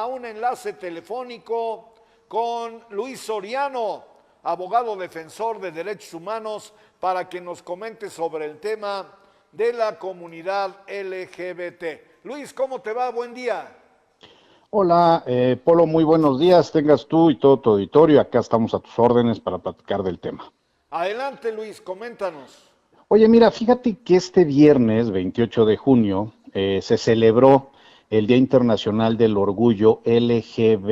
a un enlace telefónico con Luis Soriano, abogado defensor de derechos humanos, para que nos comente sobre el tema de la comunidad LGBT. Luis, ¿cómo te va? Buen día. Hola, Polo, muy buenos días. Tengas tú y todo tu auditorio. Acá estamos a tus órdenes para platicar del tema. Adelante, Luis, coméntanos. Oye, mira, fíjate que este viernes 28 de junio se celebró el Día Internacional del Orgullo LGBTTIQA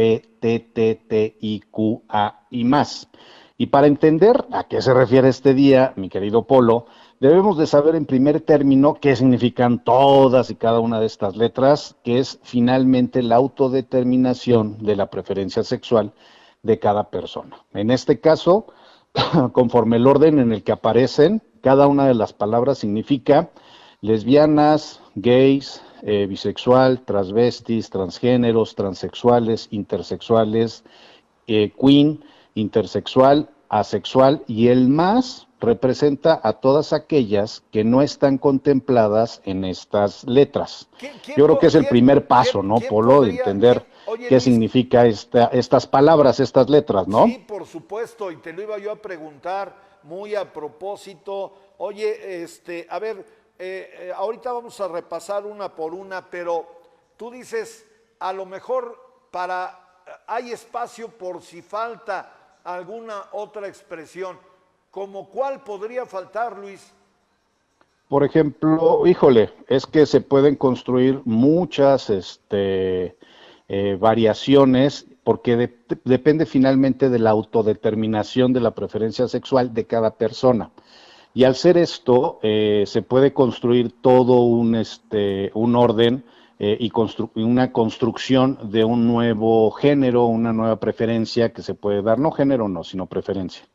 y más. Y para entender a qué se refiere este día, mi querido Polo, debemos de saber en primer término qué significan todas y cada una de estas letras, que es finalmente la autodeterminación de la preferencia sexual de cada persona. En este caso, conforme el orden en el que aparecen, cada una de las palabras significa lesbianas, gays, bisexual, transvestis, transgéneros, transexuales, intersexuales, queen, intersexual, asexual, y el más representa a todas aquellas que no están contempladas en estas letras. Yo creo que es el primer paso, ¿no, Polo? De entender Oye, qué Luis, significa estas palabras, estas letras, ¿no? sí, por supuesto, y te lo iba yo a preguntar muy a propósito. Oye, a ver, ahorita vamos a repasar una por una, pero tú dices, a lo mejor hay espacio por si falta alguna otra expresión. ¿Cómo cuál podría faltar, Luis? Por ejemplo, híjole, es que se pueden construir muchas variaciones porque depende finalmente de la autodeterminación de la preferencia sexual de cada persona. Y al ser esto, se puede construir todo un orden y una construcción de un nuevo género, una nueva preferencia que se puede dar, no género no, sino preferencia.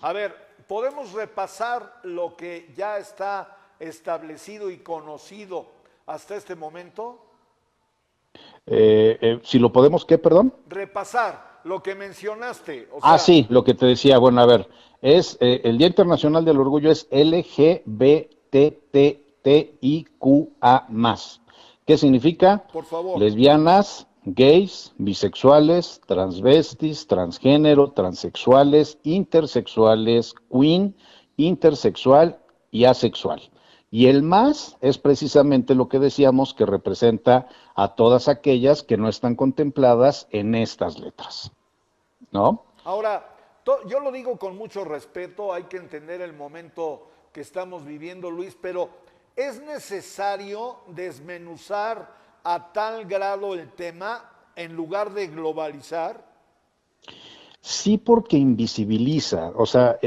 A ver, podemos repasar lo que ya está establecido y conocido hasta este momento. Si lo podemos, ¿qué, perdón? Repasar lo que mencionaste, o Ah, sea, sí, lo que te decía, bueno, a ver, el Día Internacional del Orgullo es LGBTTIQA+. ¿Qué significa? por favor. Lesbianas, gays, bisexuales, transvestis, transgénero, transexuales, intersexuales, queen, intersexual y asexual. Y el más es precisamente lo que decíamos que representa a todas aquellas que no están contempladas en estas letras, ¿no? Ahora, yo lo digo con mucho respeto, hay que entender el momento que estamos viviendo, Luis, pero es necesario desmenuzar a tal grado el tema en lugar de globalizar. Sí, porque invisibiliza, o sea,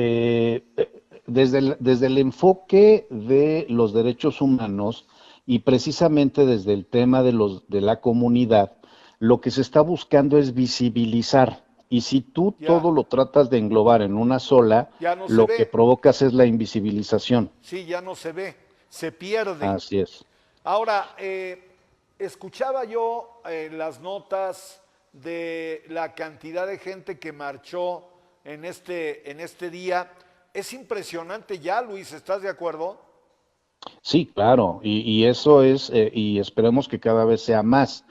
desde el enfoque de los derechos humanos y precisamente desde el tema de la comunidad, lo que se está buscando es visibilizar. Y si tú Ya, todo lo tratas de englobar en una sola, ya no se lo que ve, provocas es la invisibilización. sí, ya no se ve, se pierde. Así es. Ahora, escuchaba yo las notas de la cantidad de gente que marchó en este día. Es impresionante ya, Luis, ¿estás de acuerdo? Sí, claro, y eso es, y esperemos que cada vez sea más,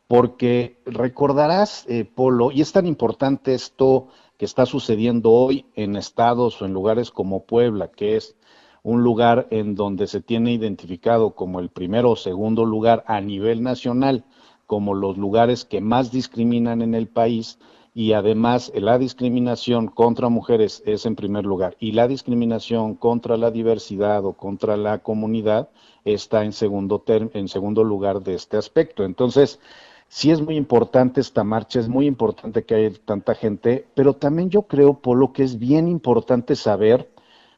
porque recordarás, Polo, y es tan importante esto que está sucediendo hoy en estados o en lugares como Puebla, que es un lugar en donde se tiene identificado como el primero o segundo lugar a nivel nacional, como los lugares que más discriminan en el país, y además la discriminación contra mujeres es en primer lugar y la discriminación contra la diversidad o contra la comunidad está en segundo lugar de este aspecto. Entonces, sí es muy importante esta marcha, es muy importante que haya tanta gente, pero también yo creo, Polo, que es bien importante saber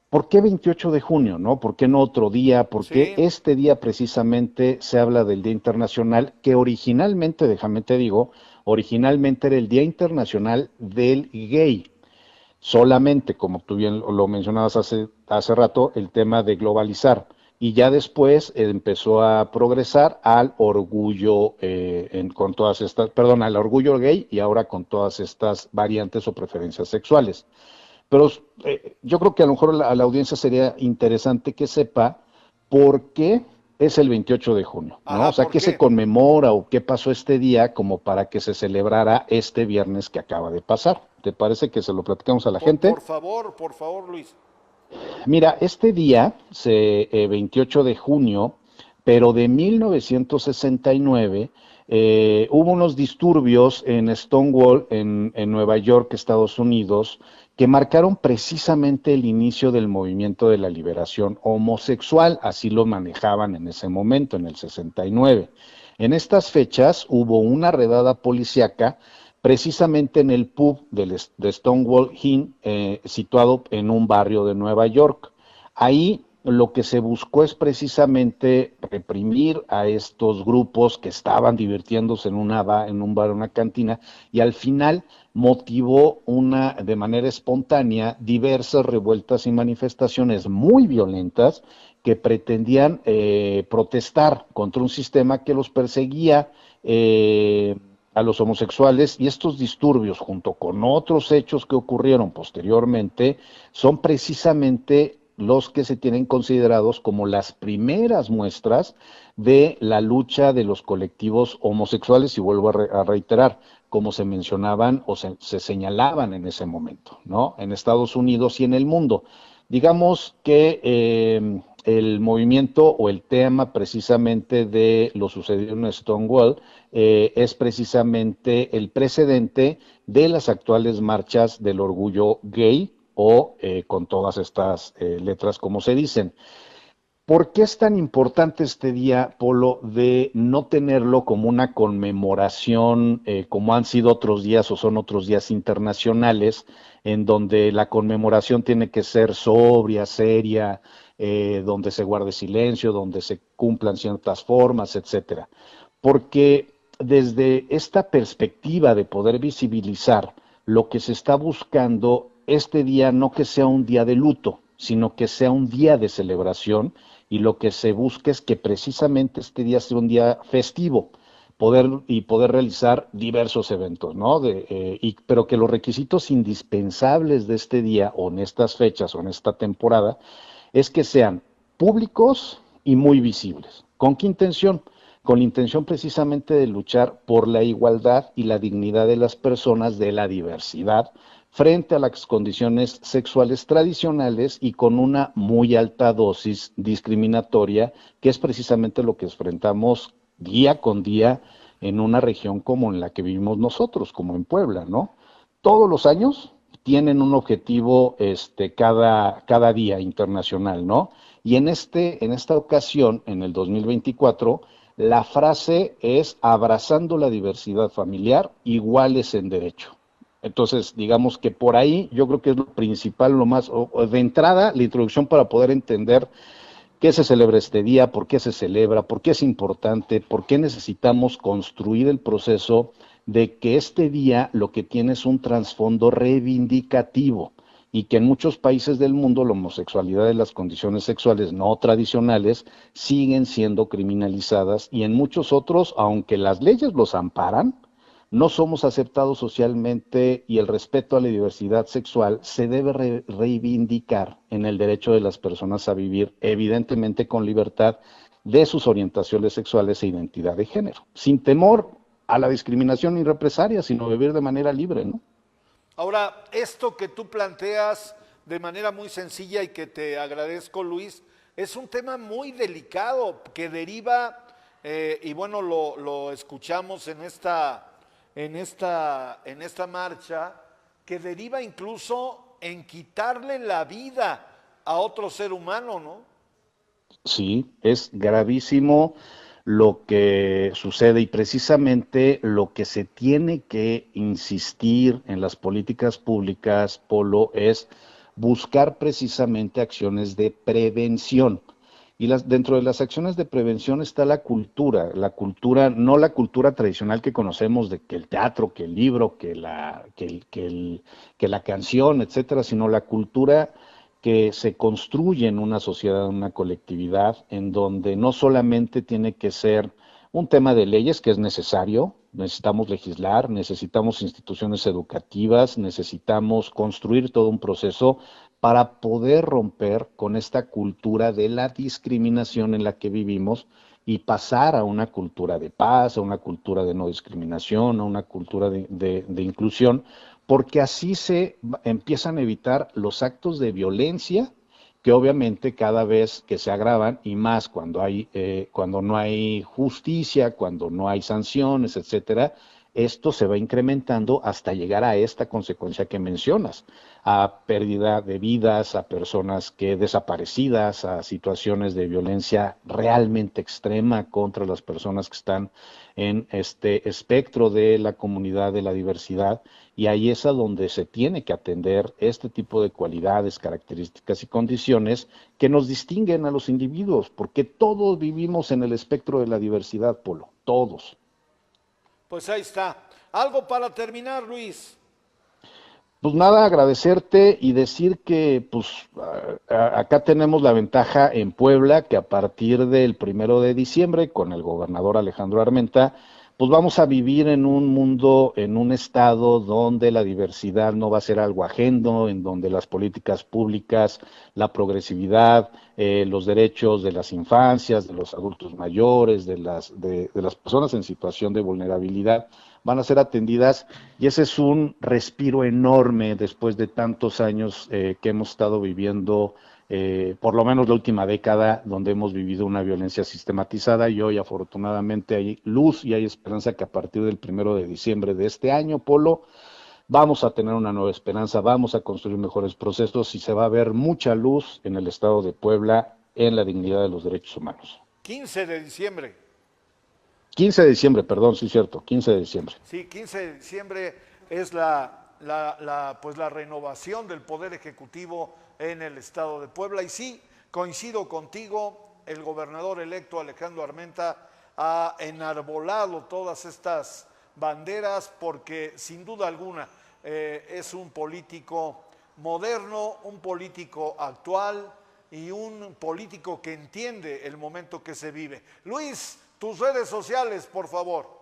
por qué 28 de junio, ¿no? ¿Por qué no otro día? ¿Por qué Sí, este día precisamente se habla del Día Internacional que originalmente, déjame te digo, originalmente era el Día Internacional del Gay? Solamente, como tú bien lo mencionabas hace rato, el tema de globalizar. Y ya después empezó a progresar al orgullo con todas estas, perdón, al orgullo gay y ahora con todas estas variantes o preferencias sexuales. Pero yo creo que a lo mejor a la audiencia sería interesante que sepa por qué es el 28 de junio, ¿no? O Ajá, sea, ¿por ¿qué se qué? conmemora o qué pasó este día como para que se celebrara este viernes que acaba de pasar? ¿Te parece que se lo platicamos a la gente? Por favor, Luis. Mira, este día, 28 de junio, pero de 1969, hubo unos disturbios en Stonewall, en Nueva York, Estados Unidos, que marcaron precisamente el inicio del movimiento de la liberación homosexual, así lo manejaban en ese momento, en el 69. En estas fechas hubo una redada policíaca precisamente en el pub de Stonewall Inn, situado en un barrio de Nueva York. Ahí lo que se buscó es precisamente reprimir a estos grupos que estaban divirtiéndose en un bar, en una cantina, y al final motivó de manera espontánea diversas revueltas y manifestaciones muy violentas que pretendían protestar contra un sistema que los perseguía, a los homosexuales, y estos disturbios, junto con otros hechos que ocurrieron posteriormente, son precisamente los que se tienen considerados como las primeras muestras de la lucha de los colectivos homosexuales, y vuelvo a reiterar, como se mencionaban o se señalaban en ese momento, ¿no? En Estados Unidos y en el mundo. Digamos que el movimiento o el tema precisamente de lo sucedido en Stonewall es precisamente el precedente de las actuales marchas del orgullo gay, o con todas estas letras como se dicen. ¿Por qué es tan importante este día, Polo, de no tenerlo como una conmemoración, como han sido otros días o son otros días internacionales, en donde la conmemoración tiene que ser sobria, seria, donde se guarde silencio, donde se cumplan ciertas formas, etcétera? Porque desde esta perspectiva de poder visibilizar lo que se está buscando, este día no que sea un día de luto, sino que sea un día de celebración, y lo que se busca es que precisamente este día sea un día festivo, poder realizar diversos eventos, ¿no? Pero que los requisitos indispensables de este día, o en estas fechas, o en esta temporada, es que sean públicos y muy visibles. ¿Con qué intención? Con la intención precisamente de luchar por la igualdad y la dignidad de las personas de la diversidad frente a las condiciones sexuales tradicionales, y con una muy alta dosis discriminatoria, que es precisamente lo que enfrentamos día con día en una región como en la que vivimos nosotros, como en Puebla, ¿no? Todos los años tienen un objetivo, cada día internacional, ¿no? Y en esta ocasión, en el 2024, la frase es: abrazando la diversidad familiar, iguales en derecho. Entonces, digamos que por ahí yo creo que es lo principal, lo más, o de entrada, la introducción para poder entender qué se celebra este día, por qué se celebra, por qué es importante, por qué necesitamos construir el proceso de que este día lo que tiene es un trasfondo reivindicativo, y que en muchos países del mundo la homosexualidad y las condiciones sexuales no tradicionales siguen siendo criminalizadas, y en muchos otros, aunque las leyes los amparan, no somos aceptados socialmente, y el respeto a la diversidad sexual se debe reivindicar en el derecho de las personas a vivir, evidentemente con libertad, de sus orientaciones sexuales e identidad de género, sin temor a la discriminación y represalia, sino vivir de manera libre, ¿no? Ahora, esto que tú planteas de manera muy sencilla y que te agradezco, Luis, es un tema muy delicado que deriva, y bueno, lo escuchamos en esta marcha, que deriva incluso en quitarle la vida a otro ser humano, ¿no? Sí, es gravísimo lo que sucede, y precisamente lo que se tiene que insistir en las políticas públicas, Polo, es buscar precisamente acciones de prevención. Y dentro de las acciones de prevención está la cultura, no la cultura tradicional que conocemos de que el teatro, que el libro, que la canción, etcétera, sino la cultura que se construye en una sociedad, en una colectividad, en donde no solamente tiene que ser un tema de leyes que es necesario, necesitamos legislar, necesitamos instituciones educativas, necesitamos construir todo un proceso para poder romper con esta cultura de la discriminación en la que vivimos y pasar a una cultura de paz, a una cultura de no discriminación, a una cultura de inclusión, porque así se empiezan a evitar los actos de violencia que obviamente cada vez que se agravan y más cuando no hay justicia, cuando no hay sanciones, etcétera, esto se va incrementando hasta llegar a esta consecuencia que mencionas, a pérdida de vidas, a personas que desaparecidas, a situaciones de violencia realmente extrema contra las personas que están en este espectro de la comunidad de la diversidad, y ahí es a donde se tiene que atender este tipo de cualidades, características y condiciones que nos distinguen a los individuos, porque todos vivimos en el espectro de la diversidad, Polo, todos. Pues ahí está. Algo para terminar, Luis. Pues nada, agradecerte y decir que pues acá tenemos la ventaja en Puebla que a partir del 1 de diciembre con el gobernador Alejandro Armenta, pues vamos a vivir en un mundo, en un estado donde la diversidad no va a ser algo ajeno, en donde las políticas públicas, la progresividad, los derechos de las infancias, de los adultos mayores, de las personas en situación de vulnerabilidad, van a ser atendidas y ese es un respiro enorme después de tantos años que hemos estado viviendo, por lo menos la última década, donde hemos vivido una violencia sistematizada y hoy afortunadamente hay luz y hay esperanza que a partir del 1 de diciembre de este año, Polo, vamos a tener una nueva esperanza, vamos a construir mejores procesos y se va a ver mucha luz en el estado de Puebla en la dignidad de los derechos humanos. 15 de diciembre. 15 de diciembre, perdón, sí, cierto, 15 de diciembre. Sí, 15 de diciembre es pues la renovación del Poder Ejecutivo en el Estado de Puebla. Y sí, coincido contigo, el gobernador electo Alejandro Armenta ha enarbolado todas estas banderas porque sin duda alguna es un político moderno, un político actual y un político que entiende el momento que se vive. Luis, tus redes sociales, por favor.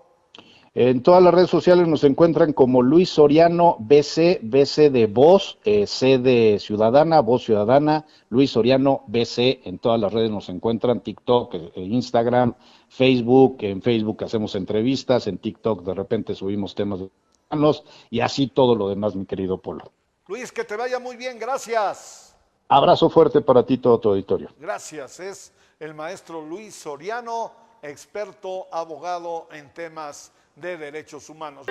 En todas las redes sociales nos encuentran como Luis Soriano BC, BC de voz, C de ciudadana, voz ciudadana, Luis Soriano BC, en todas las redes nos encuentran, TikTok, Instagram, Facebook, en Facebook hacemos entrevistas, en TikTok de repente subimos temas de humanos y así todo lo demás, mi querido Polo. Luis, que te vaya muy bien, gracias. Abrazo fuerte para ti, todo tu auditorio. Gracias, es el maestro Luis Soriano, experto abogado en temas de derechos humanos.